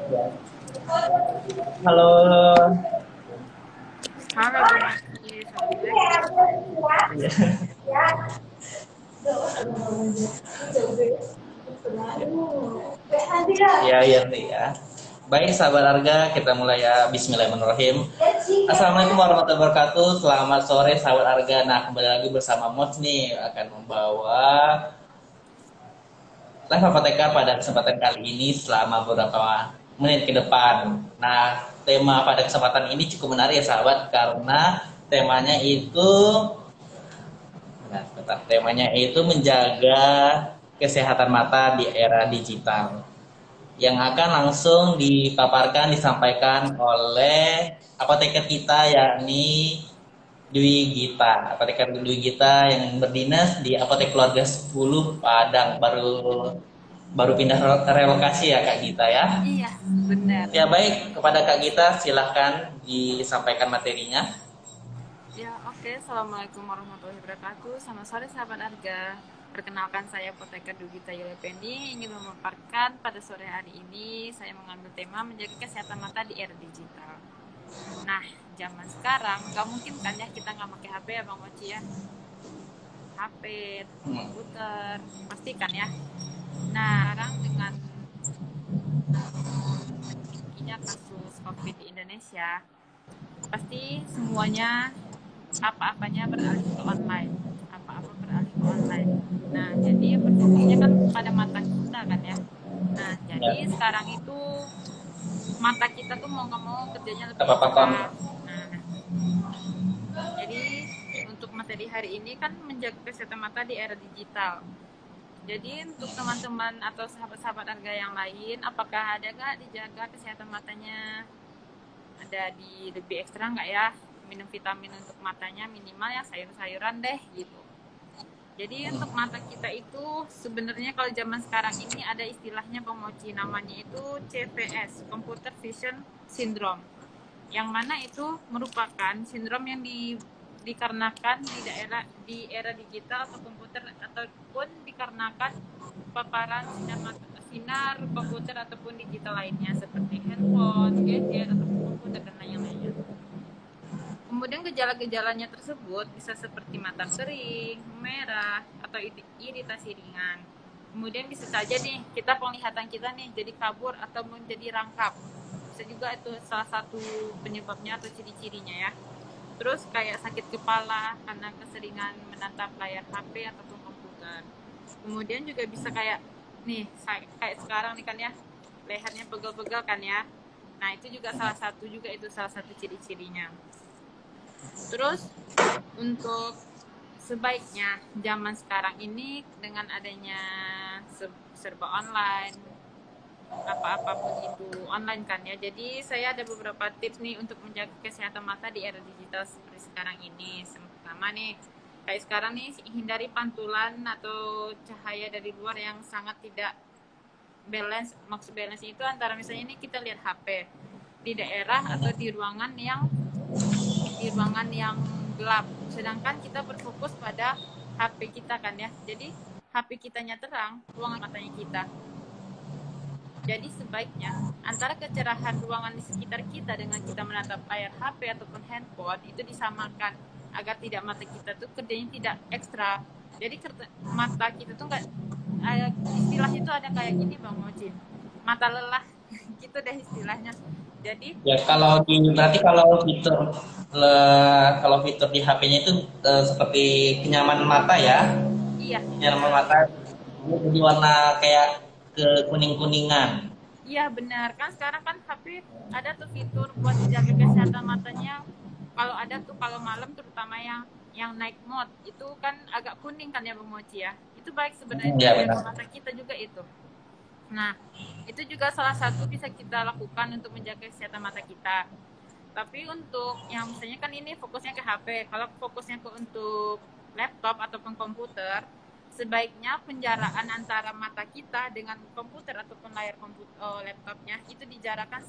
Ya. Halo. Halo Bang Oci, Assalamualaikum. Ya, ya, ya. Baik, sahabat harga, kita mulai ya. Bismillahirrahmanirrahim. Assalamualaikum warahmatullahi wabarakatuh. Selamat sore, sahabat harga. Nah, kembali lagi bersama Mods nih akan membawa live apoteker pada kesempatan kali ini selama beberapa menit ke depan. Nah, tema pada kesempatan ini cukup menarik ya, sahabat, karena temanya itu temanya itu menjaga kesehatan mata di era digital yang akan langsung dipaparkan disampaikan oleh apoteker kita yakni Dwi Gita, apoteker Dwi Gita yang berdinas di Apotek Keluarga 10 Padang, baru baru pindah relokasi ya Kak Gita ya. Iya, benar. Ya baik, kepada Kak Gita silahkan disampaikan materinya. Ya, oke. Assalamualaikum warahmatullahi wabarakatuh. Selamat sore sahabat harga. Perkenalkan saya Apoteker Dugita Yulependi ingin memaparkan pada sore hari ini saya mengambil tema menjaga kesehatan mata di era digital. Nah, zaman sekarang nggak mungkin kan ya kita nggak pakai HP ya Bang Oci ya. HP, komputer, pastikan ya. Nah, sekarang dengan tingginya kasus COVID di Indonesia, pasti semuanya apa-apanya beralih ke online, apa-apa beralih ke online. Nah, jadi berfokusnya kan pada mata kita kan ya. Nah, jadi Ya, sekarang itu mata kita tuh mau nggak mau kerjanya lebih apa-apa Tom. ekstra. Nah, jadi untuk materi hari ini kan menjaga kesehatan mata di era digital. Jadi untuk teman-teman atau sahabat-sahabat harga yang lain, apakah ada nggak dijaga kesehatan matanya? Ada di lebih ekstra nggak ya? Minum vitamin untuk matanya minimal ya sayur-sayuran deh gitu. Jadi untuk mata kita itu sebenarnya kalau zaman sekarang ini ada istilahnya Bang Mochi, namanya itu CVS, Computer Vision Syndrome. Yang mana itu merupakan sindrom yang dikarenakan di era digital atau komputer ataupun dikarenakan paparan sinar komputer ataupun digital lainnya seperti handphone, gadget ataupun komputer dan lain-lainnya. Kemudian gejala-gejalanya tersebut bisa seperti mata kering, merah, atau iritasi ringan. Kemudian bisa saja nih kita penglihatan kita nih jadi kabur atau menjadi rangkap. Bisa juga itu salah satu penyebabnya atau ciri-cirinya ya. Terus kayak sakit kepala karena keseringan menatap layar HP ataupun komputer. Kemudian juga bisa kayak nih kayak sekarang nih kan ya, lehernya pegel-pegel kan ya. Nah, itu juga salah satu ciri-cirinya. Terus untuk sebaiknya zaman sekarang ini dengan adanya serba online, apa-apapun itu online kan ya. Jadi saya ada beberapa tips nih untuk menjaga kesehatan mata di era digital seperti sekarang ini. Pertama nih, kayak sekarang nih hindari pantulan atau cahaya dari luar yang sangat tidak balance. Maksud balance itu antara misalnya ini kita lihat HP di daerah atau di ruangan yang gelap. Sedangkan kita berfokus pada HP kita kan ya. Jadi HP kitanya terang, ruangan matanya kita. Jadi sebaiknya antara kecerahan ruangan di sekitar kita dengan kita menatap layar HP ataupun handphone itu disamakan agar tidak mata kita tuh kerjanya tidak ekstra. Jadi mata kita tuh nggak, istilahnya itu ada kayak gini Bang Mojin, mata lelah gitu deh istilahnya. Jadi Ya kalau di berarti kalau fitur di HP-nya itu seperti kenyamanan mata ya, iya kenyamanan benar. mata jadi warna kayak ke kuning-kuningan. Iya benar, kan sekarang kan HP ada tuh fitur buat jaga kesehatan matanya. Kalau ada tuh kalau malam terutama yang night mode itu kan agak kuning kan ya Bang Mochi ya. Itu baik sebenarnya untuk Ya jaga benar. mata kita juga itu. Nah, itu juga salah satu bisa kita lakukan untuk menjaga kesehatan mata kita. Tapi untuk yang misalnya kan ini fokusnya ke HP, kalau fokusnya ke untuk laptop ataupun komputer, sebaiknya penjaraan antara mata kita dengan komputer ataupun layar laptopnya itu dijarakan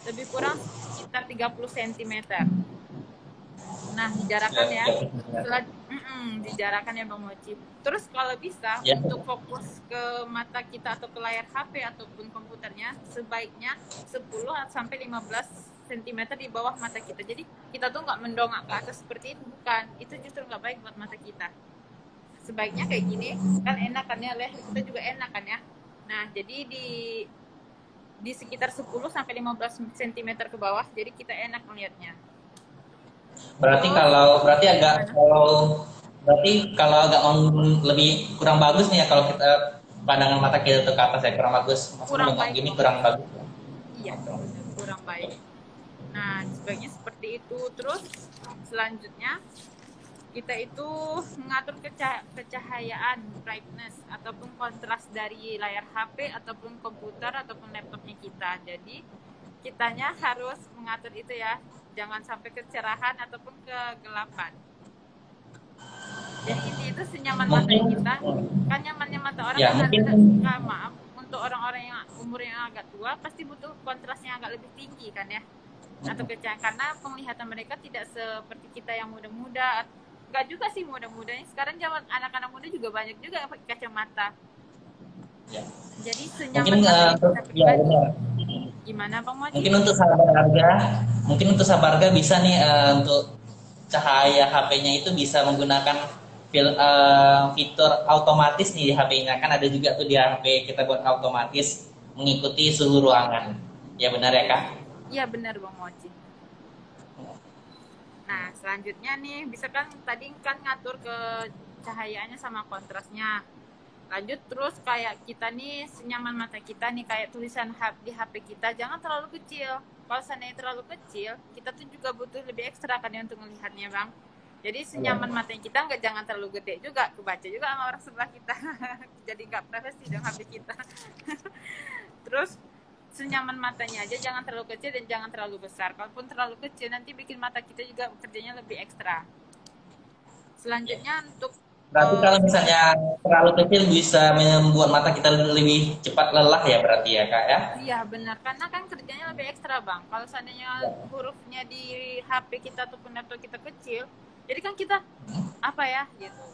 lebih kurang sekitar 30 cm. Nah, dijarakan ya. Setelah dijarakan ya Bang Mochi. Terus kalau bisa Ya. untuk fokus ke mata kita atau ke layar HP ataupun komputernya sebaiknya 10 sampai 15 cm di bawah mata kita. Jadi kita tuh nggak mendongak ke atas seperti itu, bukan. Itu justru nggak baik buat mata kita. Sebaiknya kayak gini, kan enak kan ya, leher kita juga enak kan ya. Nah, jadi di sekitar 10 sampai 15 cm ke bawah, jadi kita enak melihatnya. Berarti Terus berarti agak gimana? kalau agak lebih kurang bagus nih ya kalau kita pandangan mata kita tuh ke atas ya kurang bagus. Masa Kurang mendongak baik gini Bang kurang Mochi. bagus. Iya, benar, kurang baik. Nah, sebaiknya seperti itu. Terus selanjutnya kita itu mengatur kecahayaan, brightness ataupun kontras dari layar HP ataupun komputer ataupun laptopnya kita. Jadi kitanya harus mengatur itu ya, jangan sampai kecerahan ataupun kegelapan. Jadi ini itu senyaman mata Mungkin kita. Kan nyamannya mata orang ya kan mungkin ada, maaf, untuk orang-orang yang umurnya agak tua pasti butuh kontrasnya agak lebih tinggi kan ya, atau kecil, karena penglihatan mereka tidak seperti kita yang muda-muda. Enggak juga sih muda-mudanya, sekarang zaman anak-anak muda juga banyak juga yang pakai kacamata. ya. Jadi Mungkin senyaman mata yang kita ya pribadi. benar. Gimana Bang Mochi? Mungkin untuk sahabat harga bisa nih untuk cahaya HP-nya itu bisa menggunakan fitur otomatis nih di HP-nya. Kan ada juga tuh di HP kita buat otomatis mengikuti suhu ruangan. Ya benar ya Kak? Iya benar Bang Mochi. Nah selanjutnya nih bisa kan tadi kan ngatur ke cahayanya sama kontrasnya. Lanjut terus kayak kita nih senyaman mata kita nih, kayak tulisan di HP kita jangan terlalu kecil. Kalau seandainya terlalu kecil, kita tuh juga butuh lebih ekstra kan ya untuk melihatnya Bang. Jadi senyaman mata kita nggak, jangan terlalu gede juga, kebaca juga sama orang sebelah kita. Jadi nggak privacy dong HP kita. Terus senyaman matanya aja, jangan terlalu kecil dan jangan terlalu besar. Kalaupun terlalu kecil nanti bikin mata kita juga kerjanya lebih ekstra. Selanjutnya untuk Berarti kalau sebagai, misalnya terlalu kecil bisa membuat mata kita lebih cepat lelah ya berarti ya Kak ya? iya benar, karena kan kerjanya lebih ekstra Bang. Kalau seandainya hurufnya di HP kita ataupun laptop kita kecil, jadi kan kita apa ya gitu.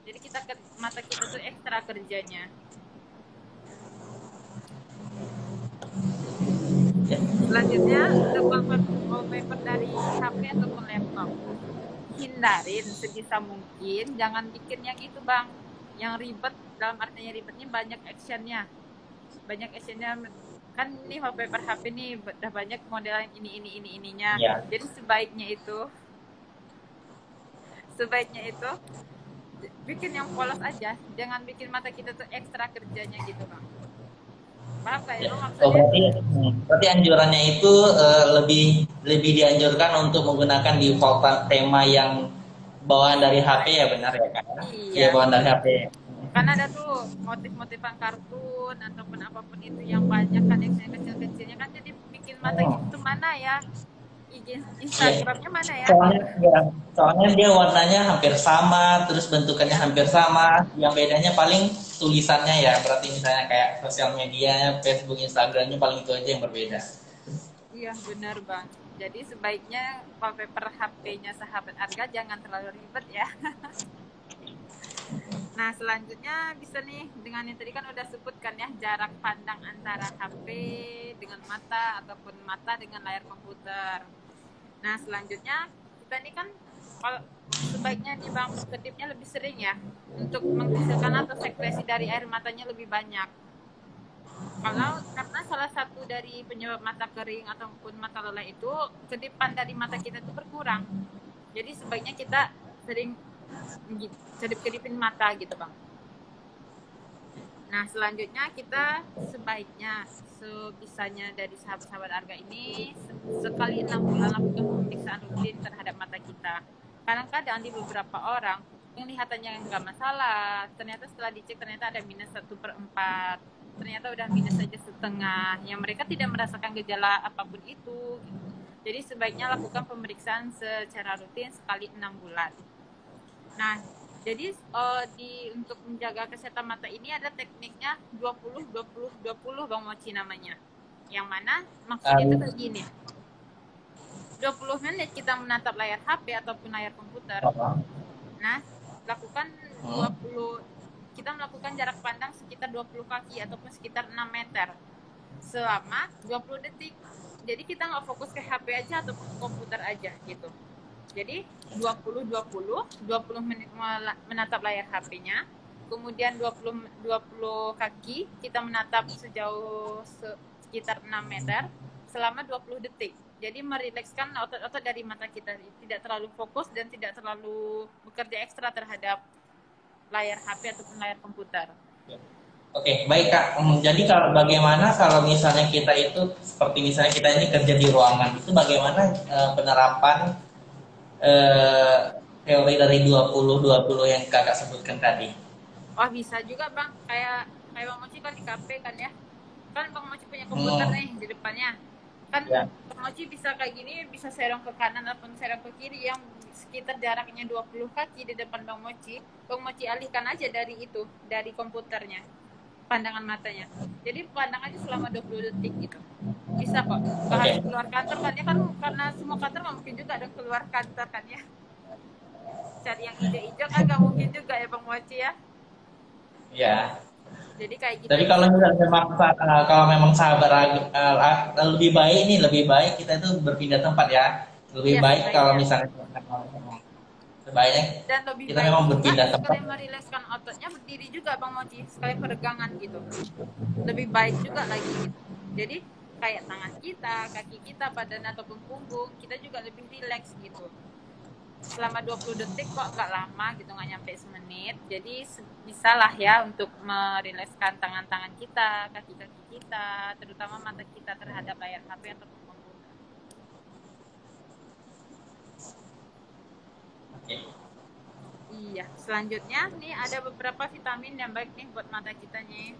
Jadi kita mata kita tuh ekstra kerjanya. Ya. Selanjutnya untuk wallpaper dari HP ataupun laptop, hindarin sebisa mungkin, jangan bikin yang itu Bang, yang ribet. Dalam artinya ribetnya banyak actionnya kan. Ini wallpaper HP nih udah banyak modelan ininya. Ya. Jadi sebaiknya itu bikin yang polos aja, jangan bikin mata kita tuh ekstra kerjanya gitu Bang. Paham gak ya Ya. Bang Oh, maksudnya? berarti anjurannya itu lebih lebih dianjurkan untuk menggunakan default tema yang bawaan dari HP ya benar ya Kak? Iya Iya, bawaan dari HP. kan ada tuh motif-motifan kartun ataupun apapun itu yang banyak kan yang kecil-kecilnya kan, jadi bikin mata Oh, kita tuh mana ya, iya. Instagramnya mana ya Soalnya gitu. ya, soalnya dia warnanya hampir sama, terus bentukannya Iya hampir sama. Yang bedanya paling tulisannya ya. Berarti misalnya kayak sosial media, Facebook, Instagramnya paling itu aja yang berbeda. iya benar Bang. Jadi sebaiknya wallpaper HP-nya sahabat Arga jangan terlalu ribet ya. Nah selanjutnya bisa nih dengan yang tadi kan udah sebutkan ya, jarak pandang antara HP dengan mata ataupun mata dengan layar komputer. Nah selanjutnya kita ini kan kalau sebaiknya nih Bang kedipnya lebih sering ya, untuk menghasilkan atau sekresi dari air matanya lebih banyak. Kalau karena salah satu dari penyebab mata kering ataupun mata lelah itu kedipan dari mata kita itu berkurang. Jadi sebaiknya kita sering kedip-kedipin mata gitu Bang. Nah selanjutnya kita sebaiknya sebisanya dari sahabat-sahabat Arga ini sekali 6 bulan lakukan pemeriksaan rutin terhadap mata kita. Kadang-kadang di beberapa orang penglihatannya nggak masalah, ternyata setelah dicek ternyata ada minus 1/4, ternyata udah minus saja setengah, yang mereka tidak merasakan gejala apapun itu. Jadi sebaiknya lakukan pemeriksaan secara rutin sekali 6 bulan. Nah, jadi untuk menjaga kesehatan mata ini ada tekniknya 20 20 20 Bang Mochi namanya. Yang mana maksudnya itu Um, begini. 20 menit kita menatap layar HP ataupun layar komputer. Nah, lakukan 20 kita melakukan jarak pandang sekitar 20 kaki ataupun sekitar 6 meter selama 20 detik. Jadi kita nggak fokus ke HP aja atau ke komputer aja gitu. Jadi 20 menit menatap layar HP-nya, kemudian 20 kaki kita menatap sejauh sekitar 6 meter selama 20 detik. Jadi merilekskan otot-otot dari mata kita, tidak terlalu fokus dan tidak terlalu bekerja ekstra terhadap layar HP ataupun layar komputer. Oke, baik Kak. Jadi kalau bagaimana kalau misalnya kita itu seperti misalnya kita ini kerja di ruangan, itu bagaimana penerapan teori dari 20-20 yang Kakak sebutkan tadi? Wah, bisa juga Bang, kayak Bang Mochi kan di kafe kan ya. Kan Bang Mochi punya komputer nih di depannya. Kan Ya. Bang Mochi bisa kayak gini, bisa serong ke kanan ataupun serong ke kiri yang sekitar jaraknya 20 kaki di depan Bang Mochi alihkan aja dari itu, dari komputernya, pandangan matanya. Jadi pandangannya selama 20 detik gitu. Bisa kok. Gak harus keluar kantor kan ya, kan karena semua kantor gak mungkin juga ada keluar kantor kan ya. Cari yang hijau-hijau kan gak mungkin juga ya Bang Mochi ya. Ya. Jadi kayak gitu. Tapi kalau memang sahabat lebih baik kita itu berpindah tempat ya. Lebih baik kalau misalnya sebaiknya dan lebih kita baik memang juga berpindah tempat. sekali merilekskan ototnya berdiri juga Bang Mochi, sekali peregangan gitu. Lebih baik juga lagi gitu. Jadi kayak tangan kita, kaki kita, badan ataupun punggung, kita juga lebih rileks gitu. Selama 20 detik kok gak lama gitu, gak nyampe semenit. Jadi bisalah ya untuk merilekskan tangan-tangan kita, kaki-kaki kita, terutama mata kita terhadap layar HP ataupun komputer. Iya, selanjutnya nih ada beberapa vitamin yang baik nih buat mata kita nih.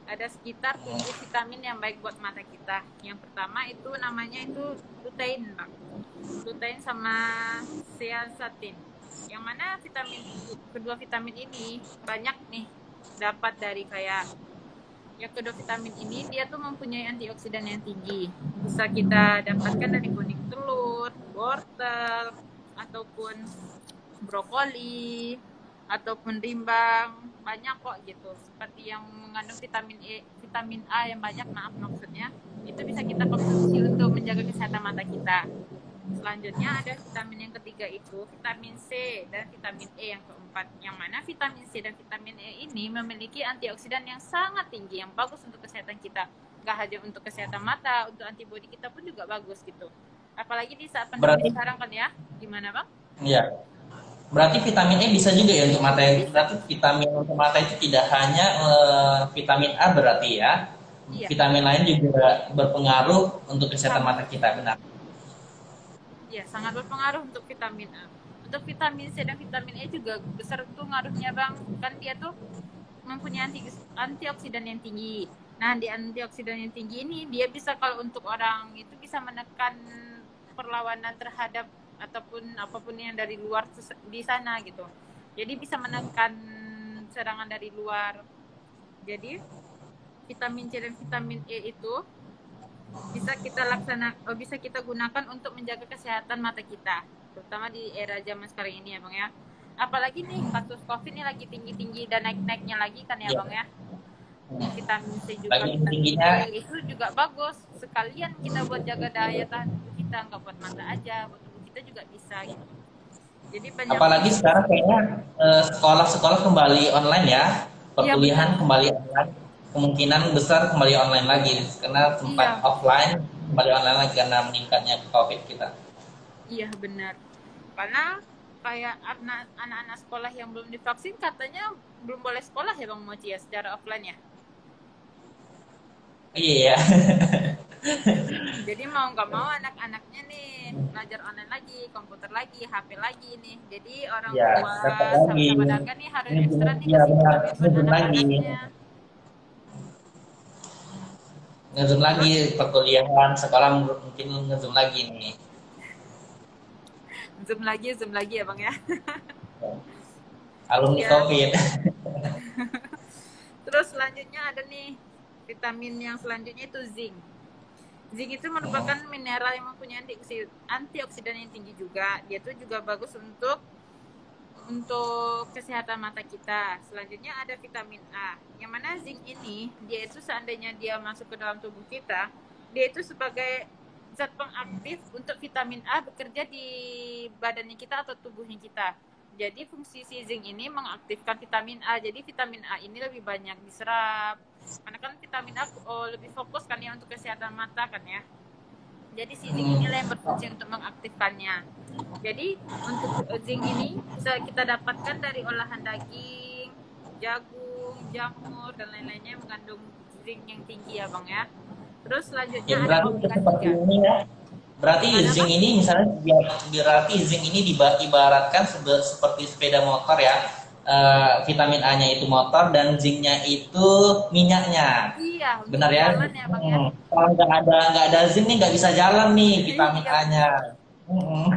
Ada sekitar 7 vitamin yang baik buat mata kita. Yang pertama itu namanya itu lutein, Bang. Lutein sama zeaxanthin. Yang mana kedua vitamin ini banyak nih dapat dari kayak yang kedua vitamin ini dia tuh mempunyai antioksidan yang tinggi. Bisa kita dapatkan dari kuning telur, wortel, ataupun brokoli, ataupun rimbang, banyak kok gitu. Seperti yang mengandung vitamin A yang banyak, maksudnya. Itu bisa kita konsumsi untuk menjaga kesehatan mata kita. Selanjutnya ada vitamin yang ketiga itu vitamin C dan vitamin E yang keempat. Yang mana vitamin C dan vitamin E ini memiliki antioksidan yang sangat tinggi, yang bagus untuk kesehatan kita. Gak hanya untuk kesehatan mata, untuk antibodi kita pun juga bagus gitu. Apalagi di saat pandemi sekarang kan ya. Gimana Bang? Iya. Berarti vitamin E bisa juga ya untuk mata. Berarti vitamin untuk mata itu tidak hanya vitamin A berarti ya. Iya. Vitamin lain juga berpengaruh untuk kesehatan mata kita, benar? Iya, sangat berpengaruh untuk vitamin A. Untuk vitamin C dan vitamin E juga besar tuh ngaruhnya Bang. Kan dia tuh mempunyai antioksidan yang tinggi. Nah, di antioksidan yang tinggi ini dia bisa, kalau untuk orang itu bisa menekan perlawanan terhadap ataupun apapun yang dari luar di sana gitu. Jadi bisa menekan serangan dari luar. Jadi vitamin C dan vitamin E itu bisa kita gunakan untuk menjaga kesehatan mata kita, terutama di era zaman sekarang ini ya Bang ya. Apalagi nih kasus COVID ini lagi tinggi-tinggi dan naik-naiknya lagi kan ya Bang ya. Vitamin C juga, vitamin E itu juga bagus. Sekalian kita buat jaga daya tahan tubuh kita, nggak buat mata aja, buat tubuh kita juga bisa gitu. Jadi banyak. Apalagi sekarang kayaknya sekolah-sekolah kembali online ya, perkuliahan kembali online, kemungkinan besar kembali online lagi karena sempat offline kembali online lagi karena meningkatnya COVID kita. Iya benar. Karena kayak anak-anak sekolah yang belum divaksin katanya belum boleh sekolah ya Bang Mochi ya secara offline ya. Iya. Jadi mau nggak mau anak-anaknya nih belajar online lagi, komputer lagi, HP lagi nih. Jadi orang tua sahabat harga nih harus ekstra nih kasih vitamin anak-anaknya. Ngezoom lagi perkuliahan, sekolah mungkin ngezoom lagi nih. Zoom lagi ya Bang ya. Alumni COVID. Terus selanjutnya ada nih vitamin yang selanjutnya itu zinc. Zinc itu merupakan mineral yang mempunyai antioksidan yang tinggi juga. Dia tuh juga bagus untuk kesehatan mata kita. Selanjutnya ada vitamin A. Yang mana zinc ini, dia itu seandainya dia masuk ke dalam tubuh kita, dia itu sebagai zat pengaktif untuk vitamin A bekerja di badannya kita atau tubuhnya kita. Jadi fungsi si zinc ini mengaktifkan vitamin A. Jadi vitamin A ini lebih banyak diserap. Karena kan vitamin A lebih fokus kan ya untuk kesehatan mata kan ya. Jadi si zinc inilah yang berfungsi untuk mengaktifkannya. Jadi untuk zinc ini bisa kita dapatkan dari olahan daging, jagung, jamur dan lain-lainnya yang mengandung zinc yang tinggi ya Bang ya. Terus selanjutnya Ya ada berarti omega seperti 3. ini ya. Berarti Gimana zinc Bang? ini misalnya berarti zinc ini ibaratkan seperti sepeda motor ya. Vitamin A-nya itu motor dan zinc-nya itu minyaknya. Iya, untuk Benar ya? jalan ya Bang ya. Kalau nggak ada zinc nih nggak bisa jalan nih vitamin Iya A-nya. benar. Hmm.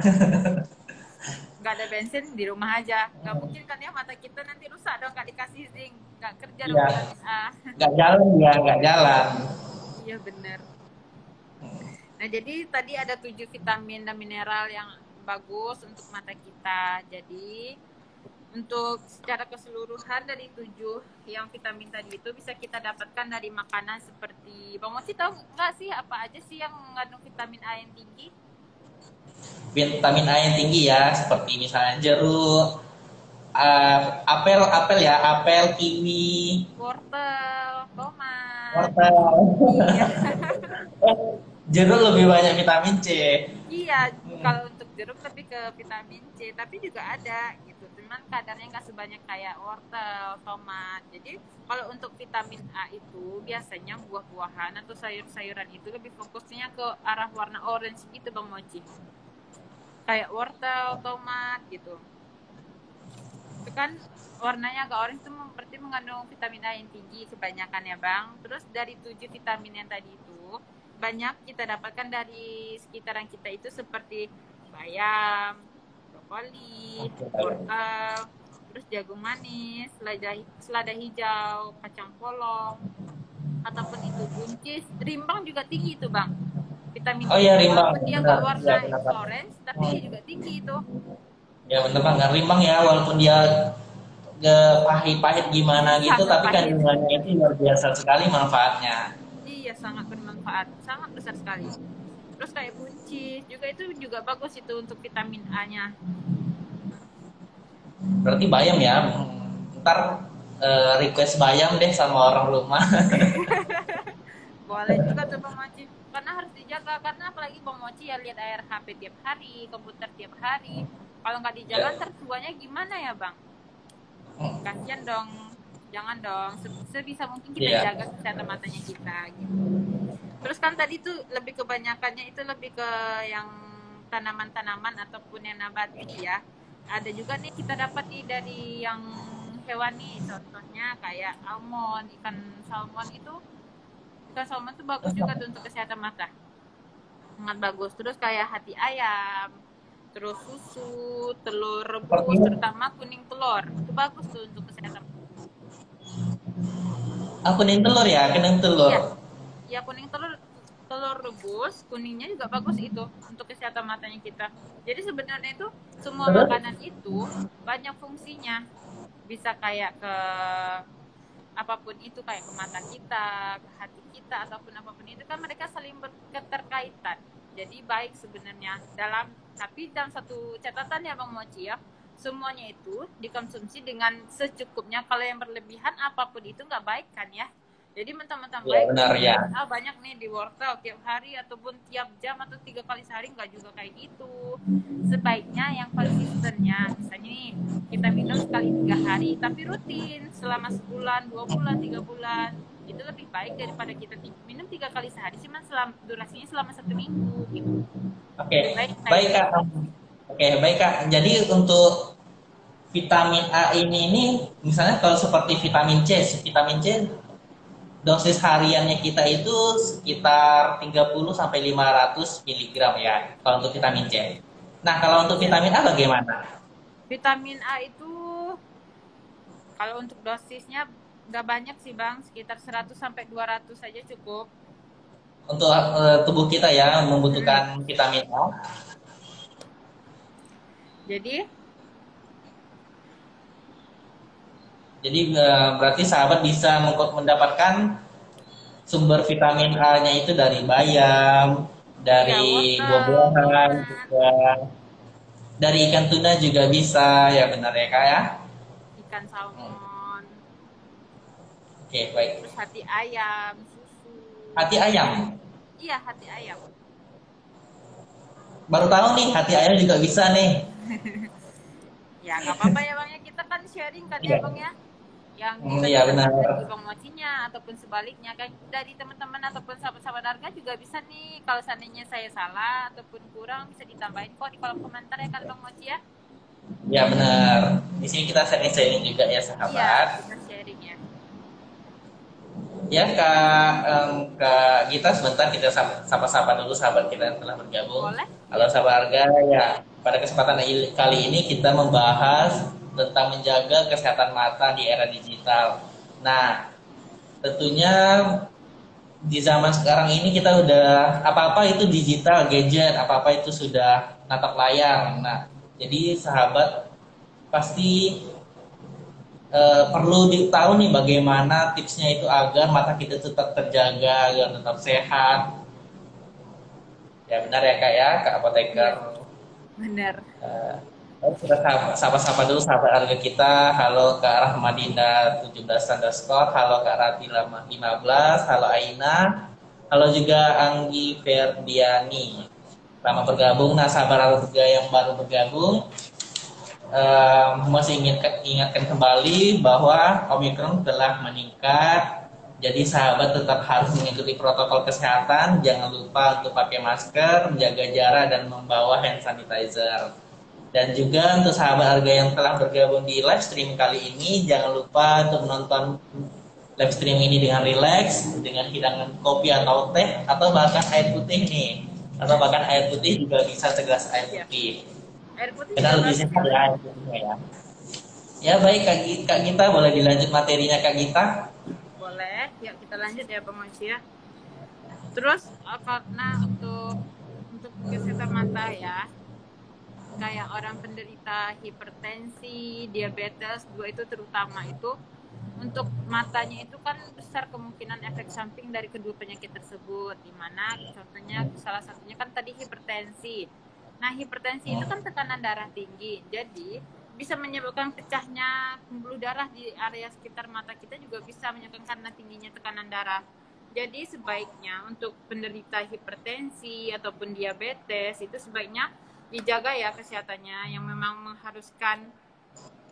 Nggak ada bensin di rumah aja. Nggak mungkin kan ya mata kita nanti rusak dong nggak dikasih zinc. Nggak kerja dong Iya, vitamin A. nggak jalan ya, nggak jalan. Iya benar. Nah, jadi tadi ada 7 vitamin dan mineral yang bagus untuk mata kita. Jadi, untuk secara keseluruhan dari 7 yang vitamin tadi itu bisa kita dapatkan dari makanan seperti Bang Moci tahu nggak sih apa aja sih yang mengandung vitamin A yang tinggi? Vitamin A yang tinggi ya, seperti misalnya jeruk, apel ya, apel, kiwi, Wortel, tomat. wortel. Iya. Jeruk lebih banyak vitamin C. Iya, kalau untuk jeruk lebih ke vitamin C, tapi juga ada gitu. Cuman kadarnya nggak sebanyak kayak wortel, tomat. Jadi kalau untuk vitamin A itu biasanya buah-buahan atau sayur-sayuran itu lebih fokusnya ke arah warna orange gitu Bang Mochi. Kayak wortel, tomat gitu. Itu kan warnanya agak orange itu berarti mengandung vitamin A yang tinggi kebanyakan ya Bang. Terus dari 7 vitamin yang tadi itu banyak kita dapatkan dari sekitaran kita itu seperti bayam, brokoli, wortel, terus jagung manis, selada hijau, kacang polong, ataupun itu buncis, rimbang juga tinggi itu bang. Vitamin Oh C ya itu rimbang, walaupun dia benar. nggak Ya warna benar Pak. orange, tapi dia juga tinggi itu. Ya benar banget. Rimbang ya, walaupun dia pahit-pahit gimana gitu, Sangat tapi pahit. kandungannya itu luar biasa sekali manfaatnya. Iya, sangat bermanfaat, sangat besar sekali. Terus kayak buncis juga itu juga bagus itu untuk vitamin A-nya. Berarti bayam ya. Ntar request bayam deh sama orang rumah. Boleh juga tuh Bang Mochi. Karena harus dijaga, karena apalagi Bang Mochi ya lihat air HP tiap hari, komputer tiap hari. Kalau nggak dijaga Ya. tertuanya gimana ya Bang? Kasian dong, jangan dong. Sebisa mungkin kita Iya. jaga kesehatan matanya kita gitu. Terus kan tadi tuh lebih kebanyakannya itu lebih ke yang tanaman-tanaman ataupun yang nabati ya. Ada juga nih kita dapat nih dari yang hewani, contohnya kayak almond, ikan salmon itu. Ikan salmon itu bagus juga tuh untuk kesehatan mata. Sangat bagus. Terus kayak hati ayam, terus susu, telur rebus, Seperti terutama kuning telur. Itu bagus tuh untuk kesehatan. kuning telur ya, kuning telur. Iya, ya kuning telur telur rebus, kuningnya juga bagus itu untuk kesehatan matanya kita. Jadi sebenarnya itu semua Terus? makanan itu banyak fungsinya. Bisa kayak ke apapun itu kayak ke mata kita, ke hati kita ataupun apapun itu kan mereka saling berketerkaitan. Jadi baik sebenarnya tapi dalam satu catatan ya Bang Mochi ya, semuanya itu dikonsumsi dengan secukupnya. Kalau yang berlebihan apapun itu nggak baik kan ya. Jadi mentang-mentang Ya baik benar ya. vitamin A banyak nih di wortel tiap hari ataupun tiap jam atau 3 kali sehari nggak juga kayak gitu. Sebaiknya yang konsistennya, misalnya nih kita minum sekali 3 hari, tapi rutin selama sebulan, 2 bulan, 3 bulan itu lebih baik daripada kita minum 3 kali sehari, cuman durasinya selama 1 minggu gitu. Oke, Baik kayak baik Kak. gitu. Oke, baik Kak. Jadi untuk vitamin A ini misalnya kalau seperti vitamin C dosis hariannya kita itu sekitar 30 sampai 500 miligram ya kalau untuk vitamin C. Nah, kalau untuk Iya. vitamin A bagaimana? Vitamin A itu kalau untuk dosisnya nggak banyak sih Bang, sekitar 100 sampai 200 saja cukup. untuk tubuh kita ya Hmm. membutuhkan vitamin A. Jadi, Jadi berarti sahabat bisa mendapatkan sumber vitamin A-nya itu dari bayam, ya dari wortel, buah-buahan, tomat, juga dari ikan tuna juga bisa, ya benar ya kak ya. ikan Hmm. salmon, Oke baik. terus hati ayam, susu. Hati ayam, Iya, hati ayam. baru tahu nih hati ayam juga bisa nih. Ya, nggak apa-apa ya Bang ya. Kita kan sharing kan ya Iya. Bang ya. Yang Hmm, kita iya bisa benar. dapat dari Bang Mocinya ataupun sebaliknya kan dari teman-teman ataupun sahabat-sahabat harga juga bisa nih kalau seandainya saya salah ataupun kurang bisa ditambahin kok di kolom komentar ya kan Bang Moci ya. Ya benar. Di sini kita sharing-sharing juga ya Iya, sahabat. kita sharing ya. Ya Kak Gita, sebentar kita sapa-sapa dulu sahabat kita yang telah bergabung. Boleh? Halo Iya. sahabat harga, ya pada kesempatan kali ini kita membahas tentang menjaga kesehatan mata di era digital. Nah, tentunya di zaman sekarang ini kita udah apa-apa itu digital, gadget, apa-apa itu sudah natap layar. Nah, jadi sahabat pasti perlu tahu nih bagaimana tipsnya itu agar mata kita tetap terjaga, agar tetap sehat. Ya benar ya kak ya, kak apoteker. Iya, benar. Eh, kita sapa-sapa dulu sahabat harga kita. Halo Kak Rahmadinda 17 underscore, halo Kak Rati 15, halo Aina, halo juga Anggi Ferdiani. Selamat bergabung. Nah sahabat harga yang baru bergabung, masih ingatkan kembali bahwa Omikron telah meningkat. Jadi sahabat tetap harus mengikuti protokol kesehatan. Jangan lupa untuk pakai masker, menjaga jarak, dan membawa hand sanitizer. Dan juga untuk sahabat harga yang telah bergabung di live stream kali ini, jangan lupa untuk menonton live stream ini dengan rileks, dengan hidangan kopi atau teh, atau bahkan air putih nih. Atau bahkan air putih juga bisa segelas air Iya. putih. Air putih Karena juga lebih bagus sehat ya ya Bang. air putihnya ya. Ya baik Kak Gita, boleh dilanjut materinya Kak Gita? Boleh. Yuk kita lanjut ya Bang Moci ya. Terus karena untuk kesehatan mata ya, kayak orang penderita hipertensi, diabetes, dua itu terutama itu untuk matanya itu kan besar kemungkinan efek samping dari kedua penyakit tersebut, di mana contohnya salah satunya kan tadi hipertensi. Nah, hipertensi itu kan tekanan darah tinggi, jadi bisa menyebabkan pecahnya pembuluh darah di area sekitar mata kita juga bisa menyebabkan karena tingginya tekanan darah. Jadi sebaiknya untuk penderita hipertensi ataupun diabetes itu sebaiknya dijaga ya kesehatannya yang memang mengharuskan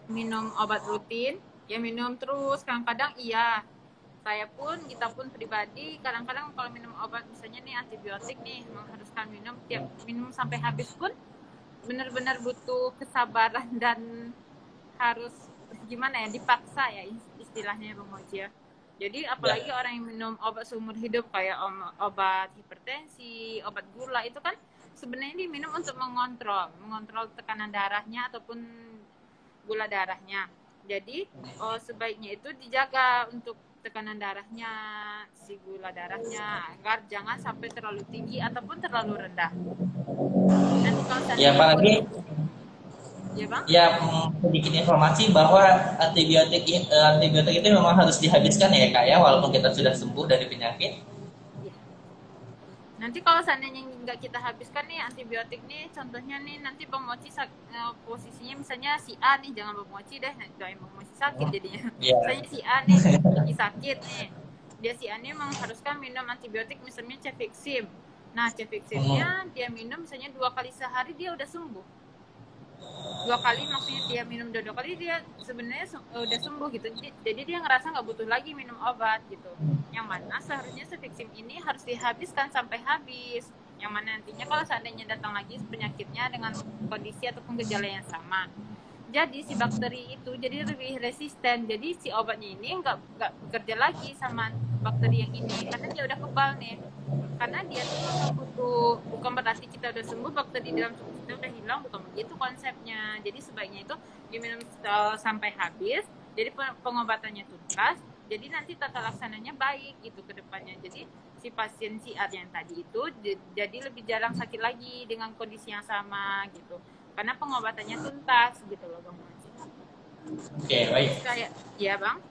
minum obat rutin ya minum terus kadang-kadang iya saya pun kita pun pribadi kadang-kadang kalau minum obat misalnya nih antibiotik nih mengharuskan minum tiap minum sampai habis pun benar-benar butuh kesabaran dan harus gimana ya dipaksa ya istilahnya Bang Moji ya. Jadi apalagi Ya. orang yang minum obat seumur hidup kayak obat hipertensi, obat gula itu kan sebenarnya diminum untuk mengontrol tekanan darahnya ataupun gula darahnya. Jadi sebaiknya itu dijaga untuk tekanan darahnya, si gula darahnya agar jangan sampai terlalu tinggi ataupun terlalu rendah. Nanti kalau Ya seandainya pun apalagi ya Bang, ya sedikit informasi bahwa antibiotik itu memang harus dihabiskan ya Kak ya, walaupun kita sudah sembuh dari penyakit. ya. Nanti kalau seandainya nggak kita habiskan nih antibiotik nih, contohnya nih nanti Bang Mochi posisinya misalnya si A nih, jangan Bang Mochi deh, doain Bang Mochi sakit jadinya. Ya. Misalnya si A nih lagi sakit nih, dia si A nih mengharuskan minum antibiotik misalnya cefixim. Nah cefiximnya dia minum misalnya 2 kali sehari dia udah sembuh. 2 kali maksudnya dia minum 2 kali dia sebenarnya udah sembuh gitu jadi dia ngerasa nggak butuh lagi minum obat gitu yang mana seharusnya cefixim ini harus dihabiskan sampai habis yang mana nantinya kalau seandainya datang lagi penyakitnya dengan kondisi ataupun gejala yang sama jadi si bakteri itu jadi lebih resisten jadi si obatnya ini nggak bekerja lagi sama bakteri yang ini karena dia udah kebal nih karena dia tuh memang butuh bukan berarti kita udah sembuh bakteri dalam tubuh kita udah hilang bukan begitu konsepnya jadi sebaiknya itu diminum sampai habis jadi pengobatannya tuntas jadi nanti tata laksananya baik gitu ke depannya jadi si pasien si A yang tadi itu jadi lebih jarang sakit lagi dengan kondisi yang sama gitu. Karena pengobatannya tuntas gitu loh Bang Moji. Oke, baik. Kayak, ya Bang.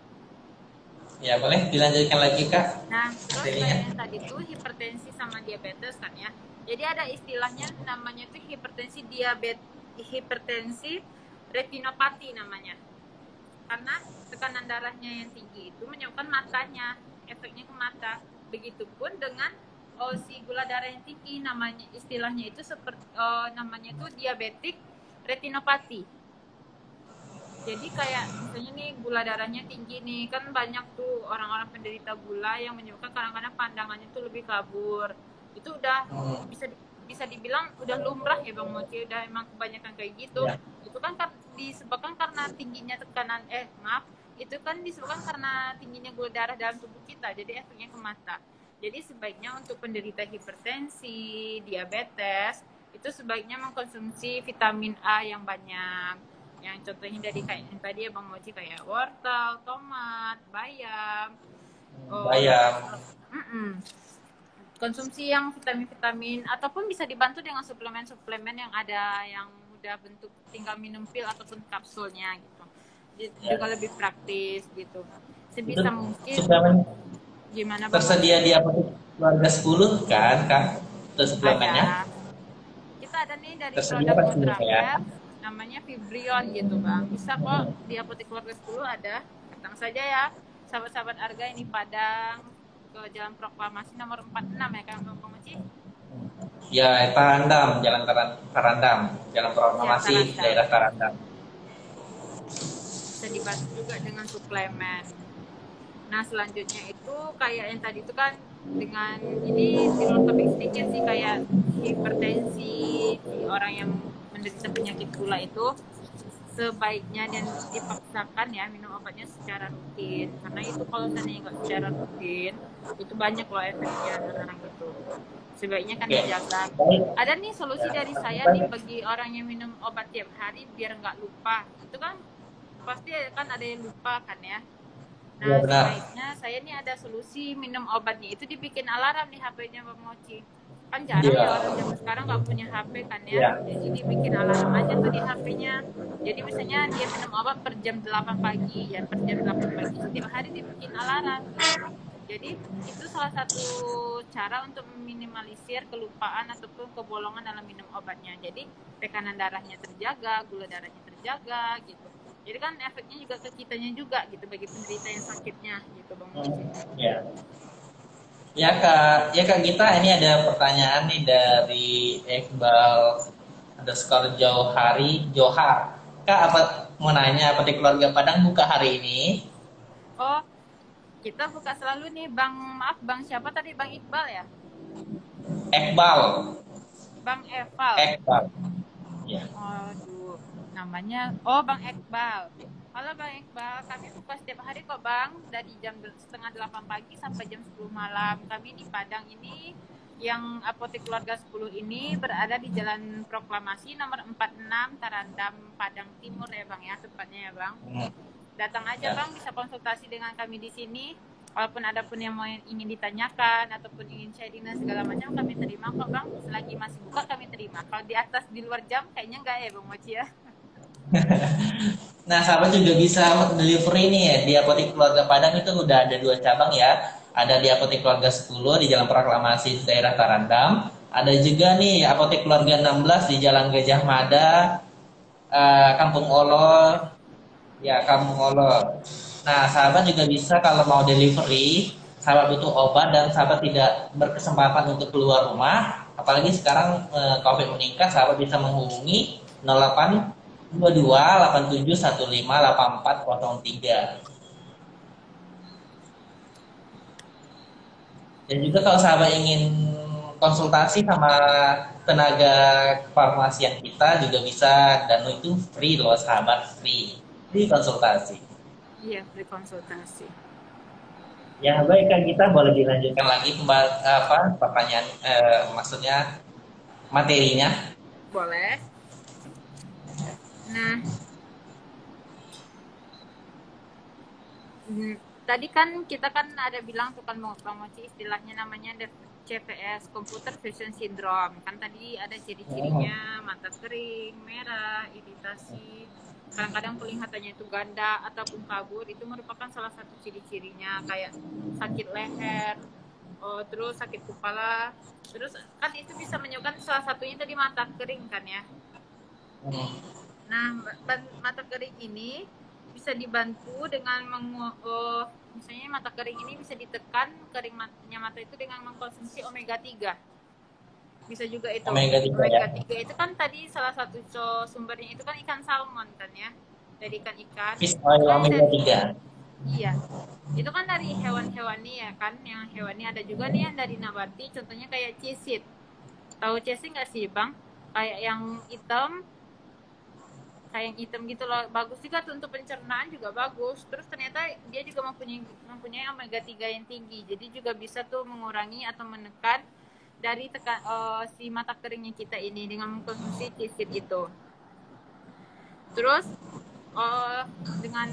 Ya, boleh dilanjutkan lagi, Kak. Nah, terus Materinya. kayak yang tadi tuh hipertensi sama diabetes kan ya. Jadi ada istilahnya namanya tuh hipertensi retinopati namanya. Karena tekanan darahnya yang tinggi itu menyebabkan matanya, efeknya ke mata. Begitupun dengan si gula darah yang tinggi, namanya istilahnya itu seperti namanya itu diabetik retinopati. Jadi kayak misalnya nih gula darahnya tinggi nih, kan banyak tuh orang-orang penderita gula yang menyebabkan kadang-kadang pandangannya tuh lebih kabur. Itu udah bisa dibilang udah lumrah ya Bang Moci, udah emang kebanyakan kayak gitu. Ya. Itu kan disebabkan karena tingginya tekanan itu kan disebabkan karena tingginya gula darah dalam tubuh kita, jadi efeknya ke mata. Jadi sebaiknya untuk penderita hipertensi, diabetes, itu sebaiknya mengkonsumsi vitamin A yang banyak. Yang contohnya dari kayak yang tadi ya Bang Moci, kayak wortel, tomat, bayam. Bayam. Konsumsi yang vitamin-vitamin ataupun bisa dibantu dengan suplemen-suplemen yang ada yang udah bentuk tinggal minum pil ataupun kapsulnya gitu. Juga lebih praktis gitu. Sebisa mungkin suplemen gimana Bang? Tersedia di apotek keluarga 10 kan, Kak? Itu suplemennya. Kita ada nih dari Tersedia produk pasti ya. namanya Fibrion gitu Bang. Bisa kok di apotek keluarga 10 ada. Datang saja ya sahabat-sahabat Arga ini Padang ke Jalan Proklamasi nomor 46 ya kan Bang Moci? Ya, Tarandam, Jalan Tarandam, Jalan Proklamasi ya, daerah Tarandam. Bisa dibantu juga dengan suplemen. Nah selanjutnya itu kayak yang tadi itu kan dengan ini di luar topik sedikit sih, kayak hipertensi, si orang yang menderita penyakit gula itu sebaiknya dan dipaksakan ya minum obatnya secara rutin, karena itu kalau seandainya nggak secara rutin itu banyak loh efeknya gitu. Sebaiknya kan dijaga. Ada nih solusi dari saya nih bagi orang yang minum obat tiap hari biar nggak lupa. Itu kan pasti kan ada yang lupa kan ya. Nah, sebaiknya saya nih ada solusi minum obatnya itu dibikin alarm di HP-nya Bang Moci. Kan jarang ya orang zaman sekarang nggak punya HP kan ya. Jadi dibikin alarm aja tuh di HP-nya. Jadi misalnya dia minum obat per jam 8 pagi, ya per jam 8 pagi setiap hari dibikin alarm. Jadi itu salah satu cara untuk meminimalisir kelupaan ataupun kebolongan dalam minum obatnya. Jadi tekanan darahnya terjaga, gula darahnya terjaga gitu. Jadi kan efeknya juga ke kitanya juga gitu bagi penderita yang sakitnya gitu Bang Moci. Ya. Kak Gita, ini ada pertanyaan nih dari Iqbal _Johar. Kak, mau nanya apa di keluarga Padang buka hari ini? Oh, kita buka selalu nih Bang, maaf Bang siapa tadi, Bang Iqbal ya? Iqbal. Bang Eval. Ya. Aduh, namanya Bang Iqbal. Halo Bang Iqbal, kami buka setiap hari kok Bang, dari jam 7:30 pagi sampai jam 10 malam. Kami di Padang ini, yang apotek keluarga 10 ini berada di Jalan Proklamasi nomor 46 Tarandam, Padang Timur ya Bang ya, tepatnya ya Bang. Datang aja Bang, bisa konsultasi dengan kami di sini. Walaupun ada pun yang mau ingin ditanyakan ataupun ingin sharing dan segala macam, kami terima kok Bang. Selagi masih buka kami terima. Kalau di atas di luar jam kayaknya enggak ya Bang Moci ya. Nah, sahabat juga bisa delivery nih ya. Di apotek keluarga Padang itu udah ada 2 cabang ya. Ada di apotek keluarga 10 di Jalan Proklamasi daerah Tarandam. Ada juga nih apotek keluarga 16 di Jalan Gajah Mada, Kampung Olor. Ya, Kampung Olor. Nah, sahabat juga bisa kalau mau delivery, sahabat butuh obat dan sahabat tidak berkesempatan untuk keluar rumah, apalagi sekarang COVID meningkat, sahabat bisa menghubungi 0822 8715 8403. Dan juga kalau sahabat ingin konsultasi sama tenaga kefarmasian kita juga bisa, dan itu free loh sahabat, free konsultasi. Iya, free konsultasi. Ya baik Kak, kita boleh dilanjutkan lagi pertanyaan, maksudnya materinya. Boleh. Nah, tadi kan kita kan ada bilang tuh kan mau promosi istilahnya namanya CVS, Computer Vision Syndrome. Kan tadi ada ciri-cirinya, mata kering, merah, iritasi, kadang-kadang penglihatannya itu ganda ataupun kabur. Itu merupakan salah satu ciri-cirinya, kayak sakit leher, terus sakit kepala. Terus kan itu bisa menyebabkan salah satunya tadi mata kering kan ya. Nah, mata kering ini bisa dibantu dengan misalnya mata kering ini bisa ditekan keringnya mata itu dengan mengkonsumsi omega 3. Bisa juga itu. Omega 3 ya. Itu kan tadi salah satu sumbernya itu kan ikan salmon kan ya. Dari ikan-ikan. Fish oil omega 3. Iya. Itu kan dari hewan-hewani ya kan. Yang hewani ada juga nih yang dari nabati. Contohnya kayak chia seed. Tahu chia seed nggak sih Bang? Kayak yang hitam gitu loh, bagus juga tuh untuk pencernaan juga bagus. Terus ternyata dia juga mempunyai omega 3 yang tinggi, jadi juga bisa tuh mengurangi atau menekan dari si mata keringnya kita ini dengan mengkonsumsi cisit itu. Terus dengan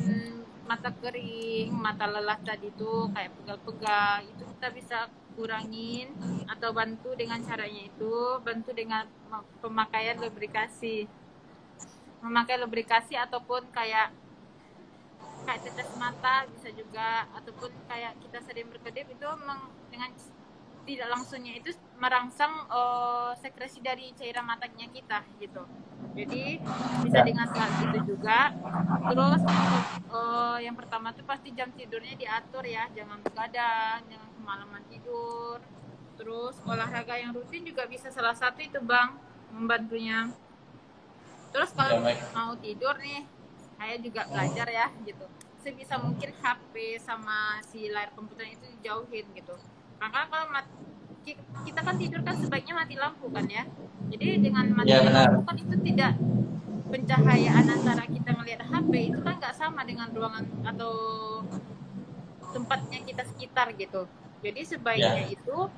mata kering, mata lelah tadi tuh kayak pegal-pegal, itu kita bisa kurangin atau bantu dengan caranya itu, bantu dengan pemakaian lubrikasi. Memakai lubrikasi ataupun kayak tetes mata bisa juga, ataupun kayak kita sering berkedip itu dengan tidak langsungnya itu merangsang sekresi dari cairan matanya kita gitu. Jadi bisa dengan saat itu juga. Terus yang pertama tuh pasti jam tidurnya diatur ya, jangan begadang, jangan kemalaman tidur. Terus olahraga yang rutin juga bisa salah satu itu Bang, membantunya. Terus kalau mau tidur nih, saya juga belajar ya gitu. Sebisa mungkin HP sama si layar komputer itu dijauhin gitu. Karena kalau kita kan tidur kan sebaiknya mati lampu kan ya. Jadi dengan mati lampu kan itu tidak, pencahayaan antara kita melihat HP itu kan nggak sama dengan ruangan atau tempatnya kita sekitar gitu. Jadi sebaiknya itu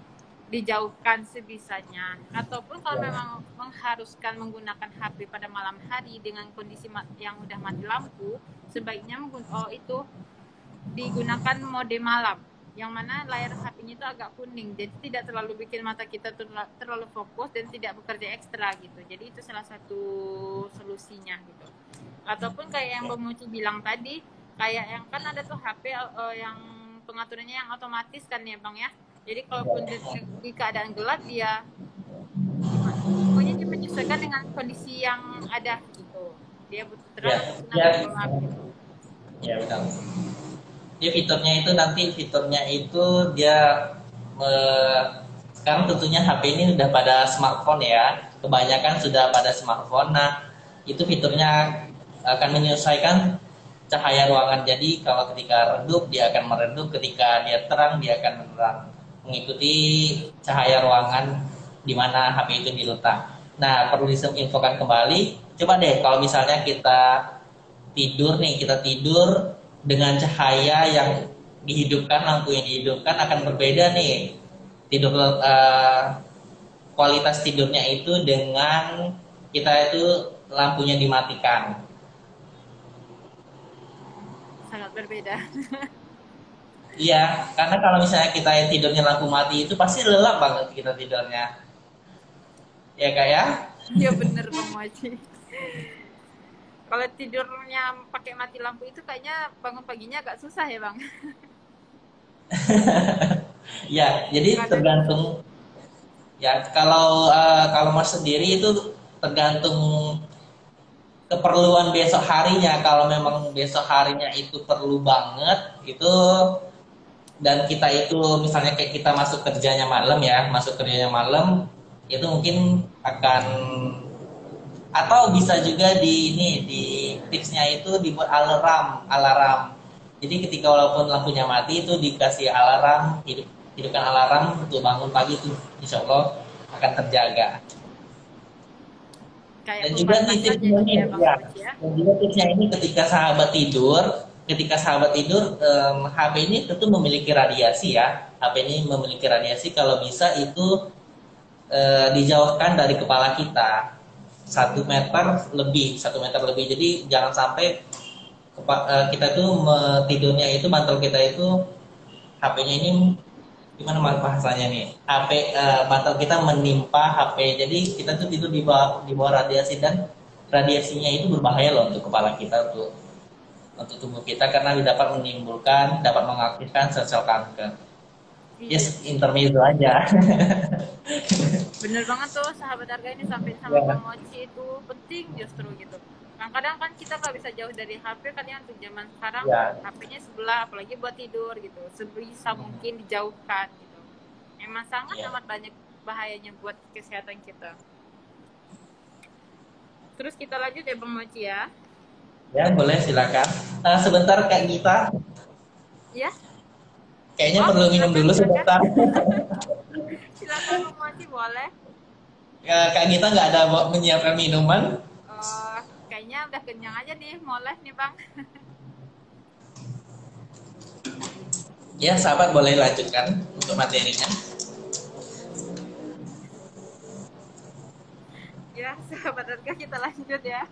dijauhkan sebisanya, ataupun kalau memang mengharuskan menggunakan HP pada malam hari dengan kondisi yang udah mati lampu, sebaiknya itu digunakan mode malam, yang mana layar HP-nya itu agak kuning, jadi tidak terlalu bikin mata kita terlalu fokus dan tidak bekerja ekstra gitu. Jadi itu salah satu solusinya gitu. Ataupun kayak yang Bang Mochi bilang tadi, kayak yang kan ada tuh HP yang pengaturannya yang otomatis kan ya Bang ya. Jadi kalaupun di keadaan gelap dia pokoknya dia menyesuaikan dengan kondisi yang ada gitu. Dia butuh terang atau gelap gitu. Ya benar. Dia fiturnya itu dia sekarang tentunya HP ini sudah pada smartphone ya. Kebanyakan sudah pada smartphone. Nah, itu fiturnya akan menyesuaikan cahaya ruangan. Jadi kalau ketika redup dia akan meredup, ketika dia terang dia akan menerang, mengikuti cahaya ruangan di mana HP itu diletak. Nah, perlu diinfokan kembali. Coba deh kalau misalnya kita tidur dengan cahaya yang dihidupkan, lampu yang dihidupkan akan berbeda nih. Kualitas tidurnya itu dengan kita itu lampunya dimatikan. Sangat berbeda. Iya, karena kalau misalnya kita tidurnya lampu mati itu pasti lelap banget kita tidurnya. Ya Kak ya? Iya bener Bang Mochi. Kalau tidurnya pakai mati lampu itu kayaknya bangun paginya agak susah ya Bang. Ya, jadi tergantung. Ya, kalau Mas sendiri itu tergantung keperluan besok harinya. Kalau memang besok harinya itu perlu banget, itu dan kita itu misalnya kayak kita masuk kerjanya malam, itu mungkin akan, atau bisa juga di tipsnya itu dibuat alarm. Jadi ketika walaupun lampunya mati itu dikasih alarm, hidupkan alarm untuk bangun pagi itu insya Allah akan terjaga. Dan juga tipsnya ini dan juga tipsnya ini ketika sahabat tidur, HP ini tentu memiliki radiasi ya. HP ini memiliki radiasi, kalau bisa itu dijauhkan dari kepala kita 1 meter lebih. Jadi jangan sampai kita tuh tidurnya itu mantel kita itu HP-nya ini gimana bahasanya nih? HP mantel kita menimpa HP. Jadi kita tuh tidur di bawah radiasi dan radiasinya itu berbahaya loh untuk kepala kita untuk tubuh kita karena dapat menimbulkan, dapat mengaktifkan sel-sel kanker. Iya, Yes, intermezzo aja. bener banget tuh sahabat harga ini sampai sama Ya, Bang Mochi itu penting justru gitu. Kadang-kadang kan kita nggak bisa jauh dari HP kan ya, untuk zaman sekarang ya, HP-nya sebelah apalagi buat tidur gitu. Sebisa mungkin dijauhkan gitu. Emang sangat ya. amat banyak bahayanya buat kesehatan kita. Terus kita lanjut ya Bang Mochi ya. Ya, boleh silakan. Sebentar Kak Gita, Ya. kayaknya Oh, perlu minum silakan dulu silakan. sebentar. Silakan Bang Mochi boleh. Ya, Kak Gita nggak ada menyiapkan minuman? Oh, kayaknya udah kenyang aja nih, boleh nih Bang. Ya, sahabat boleh lanjutkan untuk materinya. Ya, sahabat harga kita lanjut ya.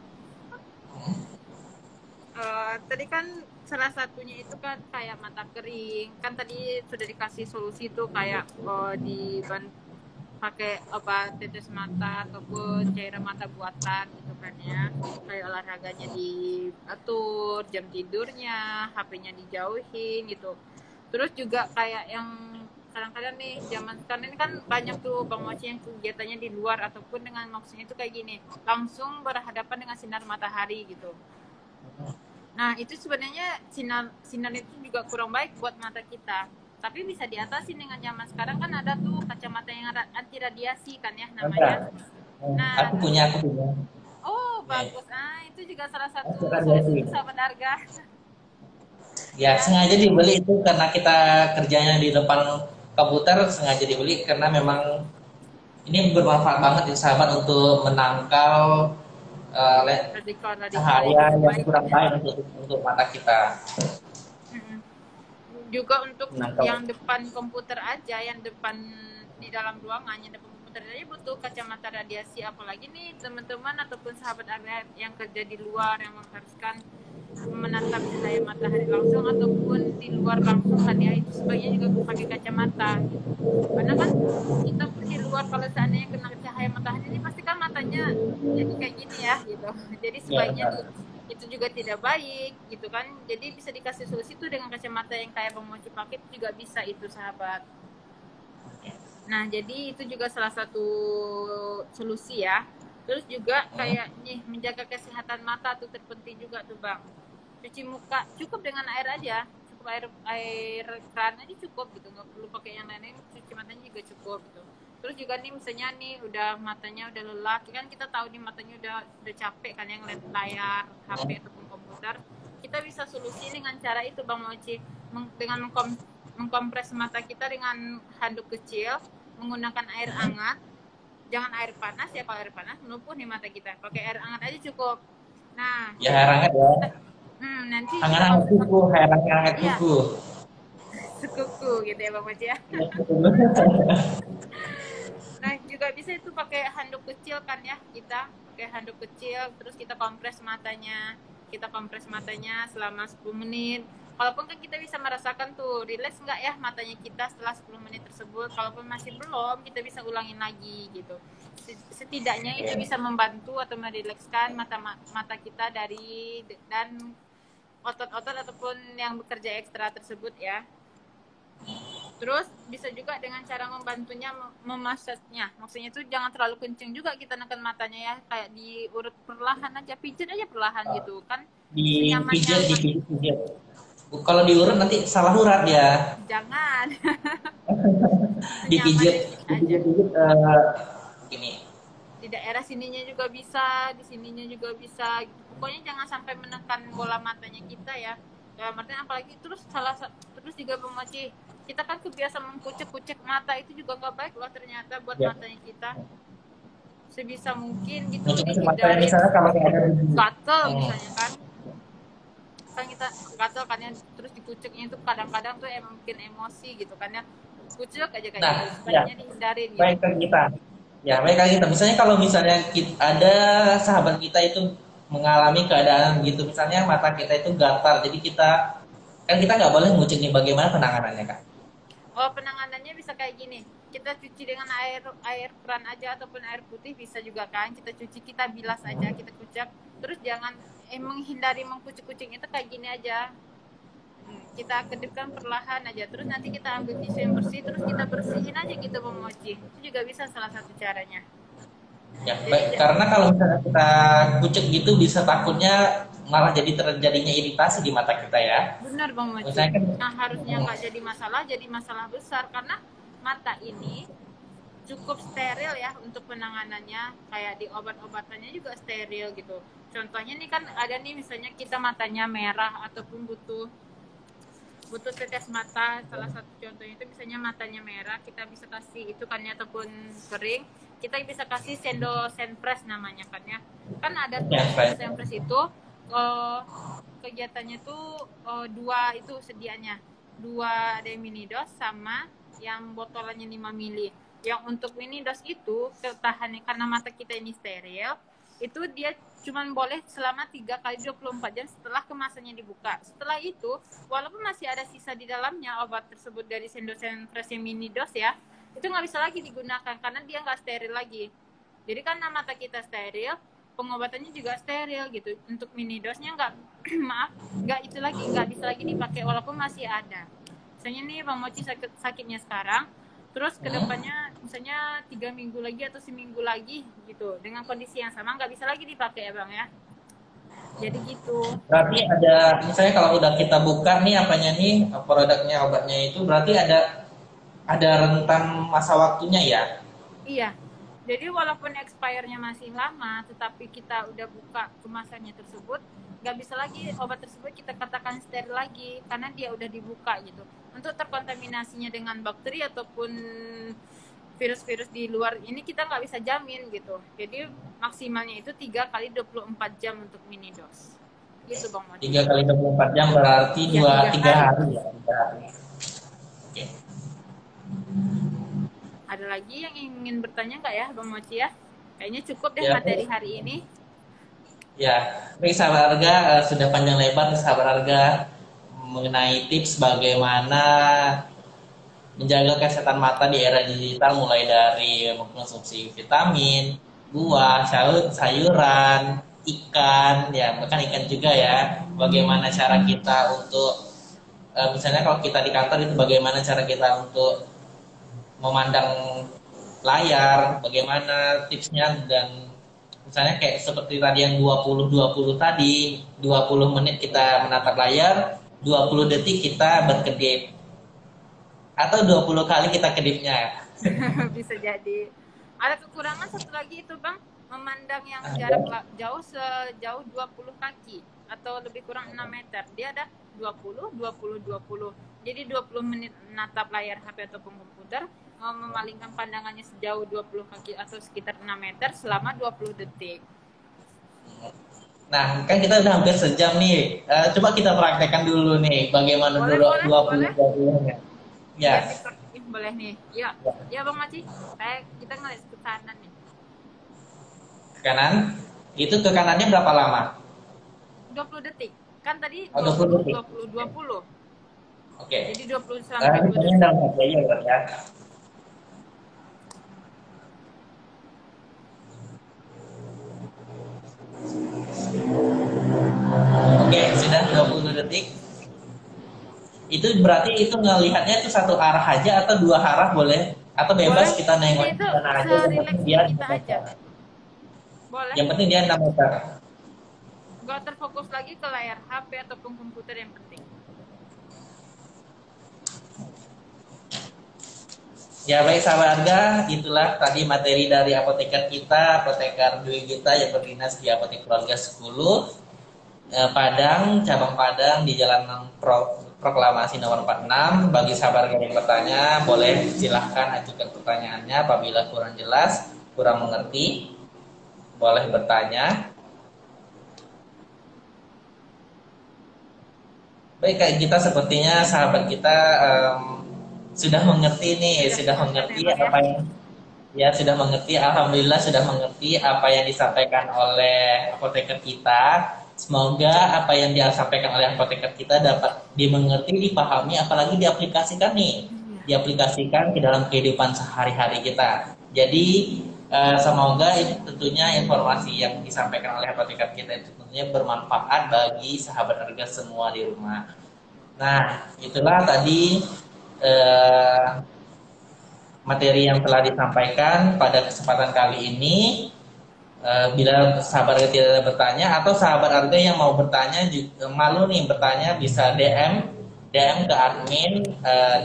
Tadi kan salah satunya itu kan kayak mata kering. Kan tadi sudah dikasih solusi tuh kayak pakai apa tetes mata ataupun cairan mata buatan gitu kan ya. Kayak olahraganya diatur, jam tidurnya, HP-nya dijauhin gitu. Terus juga kayak yang kadang-kadang nih zaman sekarang ini kan banyak tuh Bang Mochi yang kegiatannya di luar ataupun dengan maksudnya itu kayak gini, langsung berhadapan dengan sinar matahari gitu. Nah, itu sebenarnya sinar itu juga kurang baik buat mata kita. Tapi bisa diatasi dengan zaman sekarang kan ada tuh kacamata yang anti radiasi kan ya namanya. Ada. Nah, Aku punya. oh Ya, bagus. Nah, itu juga salah satu asuran solusi dari. sahabat harga. Ya, Ya, sengaja dibeli itu karena kita kerjanya di depan komputer, sengaja dibeli karena memang ini bermanfaat banget ya sahabat untuk menangkal radikal-radikal yang cahaya kurang yang baik kan kurang ya. baik untuk mata kita. Mm-mm. Juga untuk Menangkal. yang depan komputer aja, yang depan di dalam ruangan, yang depan komputer aja butuh kacamata radiasi. Apalagi nih teman-teman ataupun sahabat anda yang kerja di luar yang mengharuskan menatap cahaya matahari langsung ataupun di luar langsung kan ya, itu sebaiknya juga pakai kacamata gitu. Karena kan kita pun di luar kalau seandainya kena cahaya matahari ini pasti kan matanya jadi kayak gini ya gitu. Jadi Ya, sebaiknya benar. itu juga tidak baik gitu kan. Jadi bisa dikasih solusi tuh dengan kacamata yang kayak Bang Mochi pakai itu juga bisa itu sahabat. Nah, jadi itu juga salah satu solusi ya. Terus juga kayak nih menjaga kesehatan mata tuh terpenting juga tuh Bang. Cuci muka cukup dengan air aja, cukup air keran aja cukup gitu, nggak perlu pakai yang lain-lain, cuci matanya juga cukup gitu. Terus juga nih misalnya nih udah matanya udah lelah, kan kita tahu nih matanya udah capek kan yang ngeliat layar HP ataupun komputer. Kita bisa solusi dengan cara itu Bang Mochi, dengan mengkompres mata kita dengan handuk kecil, menggunakan air hangat, jangan air panas ya, kalau air panas melumpuh nih mata kita, pakai air hangat aja cukup. Nah, Ya, jadi hangat ya. nanti kita Hangat-hangat kompres, kuku, hangat iya, kuku. sekuku gitu ya Bang Mochi ya. Ya, betul. Nah, juga bisa itu pakai handuk kecil kan ya, kita pakai handuk kecil terus kita kompres matanya. Kita kompres matanya selama 10 menit. Walaupun kan kita bisa merasakan tuh rileks nggak ya matanya kita setelah 10 menit tersebut. Kalaupun masih belum, kita bisa ulangin lagi gitu. Setidaknya itu bisa membantu atau merilekskan mata kita dan otot-otot ataupun yang bekerja ekstra tersebut ya. Terus bisa juga dengan cara membantunya memasasnya. Maksudnya itu jangan terlalu kenceng juga kita neken matanya ya. Kayak diurut perlahan aja, pijat aja perlahan gitu kan. Dipijat, Senyaman-nyaman. dipijat. Kalau diurut nanti salah urat ya. Jangan. Dipijat, Senyaman aja. dipijat, ini. Di daerah sininya juga bisa, di sininya juga bisa. Pokoknya jangan sampai menekan bola matanya kita ya. Ya, artinya apalagi terus juga Mochi, kita kan kebiasaan mengkucek-kucek mata itu juga nggak baik loh ternyata buat Ya. matanya kita. Sebisa mungkin gitu Untuk kacamata dihindarin misalnya kalau kayak ada gatel misalnya kan kita gatel kan ya, terus dikuceknya itu kadang-kadang tuh mungkin emosi gitu kan ya, kucek aja kayak nah, gitu, ya, sebaiknya dihindarin baik gitu. kan kita. Ya, baik kan kita. Misalnya kalau misalnya ada sahabat kita itu mengalami keadaan gitu, misalnya mata kita itu gatal, jadi kita nggak boleh ngucek nih, bagaimana penanganannya kak? Oh, penanganannya bisa kayak gini. Kita cuci dengan air air keran aja ataupun air putih bisa juga kan. Kita cuci, kita bilas aja, kita kucek. Terus jangan menghindari mengkucek-kucek itu kayak gini aja. Kita kedipkan perlahan aja. Terus nanti kita ambil tisu yang bersih, terus kita bersihin aja gitu Bang Mochi. Itu juga bisa salah satu caranya. Ya, baik. Jadi Karena kalau misalnya kita kucek gitu bisa takutnya malah jadi terjadinya iritasi di mata kita ya. benar Bang Mochi. Misalnya kan, Nah, harusnya nggak jadi masalah besar karena mata ini cukup steril ya untuk penanganannya, kayak di obat-obatannya juga steril gitu. Contohnya nih kan ada nih misalnya kita matanya merah ataupun butuh butuh tetes mata, salah satu contohnya itu misalnya matanya merah, kita bisa kasih itu kan ya, ataupun kering, kita bisa kasih sendo senpres namanya kan ya. Kan ada tuh ya, sendo baik. senpres itu uh, kegiatannya tuh dua itu sedianya. Dua, ada yang mini dos sama yang botolannya 5 mili. Yang untuk mini dos itu ketahannya karena mata kita ini steril, itu dia cuman boleh selama 3 kali 24 jam setelah kemasannya dibuka. Setelah itu, walaupun masih ada sisa di dalamnya obat tersebut dari Sendosen Fresh mini dos ya, itu nggak bisa lagi digunakan karena dia nggak steril lagi. Jadi karena mata kita steril, pengobatannya juga steril gitu. Untuk mini dosnya nggak maaf, nggak itu lagi, nggak bisa lagi dipakai walaupun masih ada. Misalnya nih Bang Mochi sakitnya sekarang, terus kedepannya misalnya 3 minggu lagi atau seminggu lagi gitu dengan kondisi yang sama nggak bisa lagi dipakai ya Bang ya, jadi gitu. Berarti ada, misalnya kalau udah kita buka nih apanya nih, produknya, obatnya itu berarti ada rentan masa waktunya ya. Iya, jadi walaupun expire-nya masih lama tetapi kita udah buka kemasannya tersebut, nggak bisa lagi obat tersebut kita katakan steril lagi karena dia udah dibuka gitu. Untuk terkontaminasinya dengan bakteri ataupun virus-virus di luar ini kita nggak bisa jamin gitu. Jadi maksimalnya itu 3 kali 24 jam untuk mini dos. Gitu Bang Mochi. 3 kali 24 jam berarti Iya, 3 hari ya. 3 hari. Oke. Ada lagi yang ingin bertanya nggak ya Bang Mochi ya? Kayaknya cukup deh Ya, materi hari ini. ya. Baik sahabat harga, sudah panjang lebar sahabat harga mengenai tips bagaimana menjaga kesehatan mata di era digital, mulai dari mengkonsumsi vitamin, buah, sayuran, ikan, ya bahkan ikan juga ya. Bagaimana cara kita untuk misalnya kalau kita di kantor itu bagaimana cara kita untuk memandang layar, bagaimana tipsnya, dan misalnya kayak seperti tadi yang 20-20 tadi, 20 menit kita menatap layar, 20 detik kita berkedip, atau 20 kali kita kedipnya. Bisa jadi. Ada kekurangan satu lagi itu Bang, memandang yang jarak jauh sejauh 20 kaki atau lebih kurang 6 meter. Dia ada 20, 20, 20. Jadi 20 menit menatap layar HP ataupun komputer, memalingkan pandangannya sejauh 20 kaki atau sekitar 6 meter selama 20 detik. Nah, kan kita udah hampir sejam nih. Coba kita praktekkan dulu nih, bagaimana Boleh, dulu boleh. 20-20-nya. Ya. Ya, boleh nih. Ya, ya Bang Maci. Kita ngeliat ke kanan nih. Ke kanan. Itu ke kanannya berapa lama? 20 detik. Kan tadi 20 detik. 20, 20. Oke. Jadi 20 sampai 20 detik. Dalam hati aja berarti ya. Oke, sudah 20 detik. Itu berarti itu ngelihatnya itu satu arah aja atau dua arah boleh? Atau bebas Boleh. kita nengok Itu mana aja, yang penting serileks dia kita aja. Boleh. Yang penting dia 6 meter. Gak terfokus lagi ke layar HP ataupun komputer, yang penting. Ya baik sahabat harga, itulah tadi materi dari apoteker kita, apoteker Dwi kita yang berdinas di Apotek Keluarga 10 Padang, cabang Padang di Jalan Proklamasi nomor 46. Bagi sahabat harga yang bertanya, boleh silahkan ajukan pertanyaannya. Apabila kurang jelas, kurang mengerti, boleh bertanya. Baik, kayak kita sepertinya sahabat kita sudah mengerti nih, sudah mengerti apa yang Ya, sudah mengerti. Alhamdulillah sudah mengerti apa yang disampaikan oleh apoteker kita. Semoga apa yang disampaikan oleh apoteker kita dapat dimengerti, dipahami, apalagi diaplikasikan nih. Iya. Diaplikasikan ke dalam kehidupan sehari-hari kita. Jadi, semoga ini tentunya informasi yang disampaikan oleh apoteker kita itu tentunya bermanfaat bagi sahabat harga semua di rumah. Nah, itulah tadi eh, materi yang telah disampaikan pada kesempatan kali ini. Bila sahabat harga tidak ada bertanya atau sahabat harga yang mau bertanya juga, malu nih bertanya, bisa DM ke admin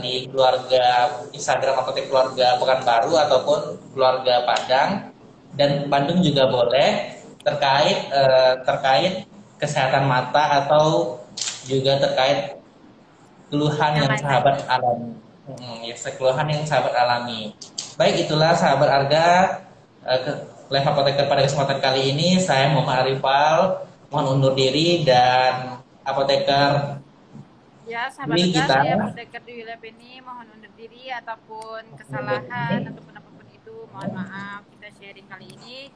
di keluarga Instagram atau keluarga Pekanbaru ataupun keluarga Padang dan Bandung juga boleh, terkait kesehatan mata atau juga terkait keluhan Yang yang lain-lain. sahabat alami. Ya, keluhan yang sahabat alami. Baik, itulah sahabat Arga, Live Apoteker pada kesempatan kali ini. Saya Muhammad Arifal, mohon undur diri, dan apoteker Ya, sahabat di Tegar, kita. saya apoteker di wilayah ini mohon undur diri ataupun kesalahan ataupun apapun itu, mohon maaf. Kita sharing kali ini.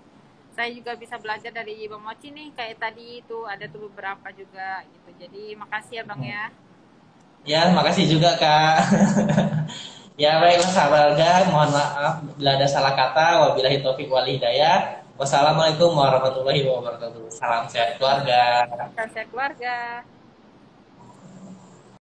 Saya juga bisa belajar dari Bang Mochi nih, kayak tadi itu ada tuh beberapa juga gitu. Jadi makasih ya Bang ya. Ya, makasih juga Kak. Ya, baiklah sahabat Arga, mohon maaf bila ada salah kata. Wabillahi taufiq wal hidayah. Wassalamualaikum warahmatullahi wabarakatuh. Salam sehat keluarga. Salam sehat keluarga.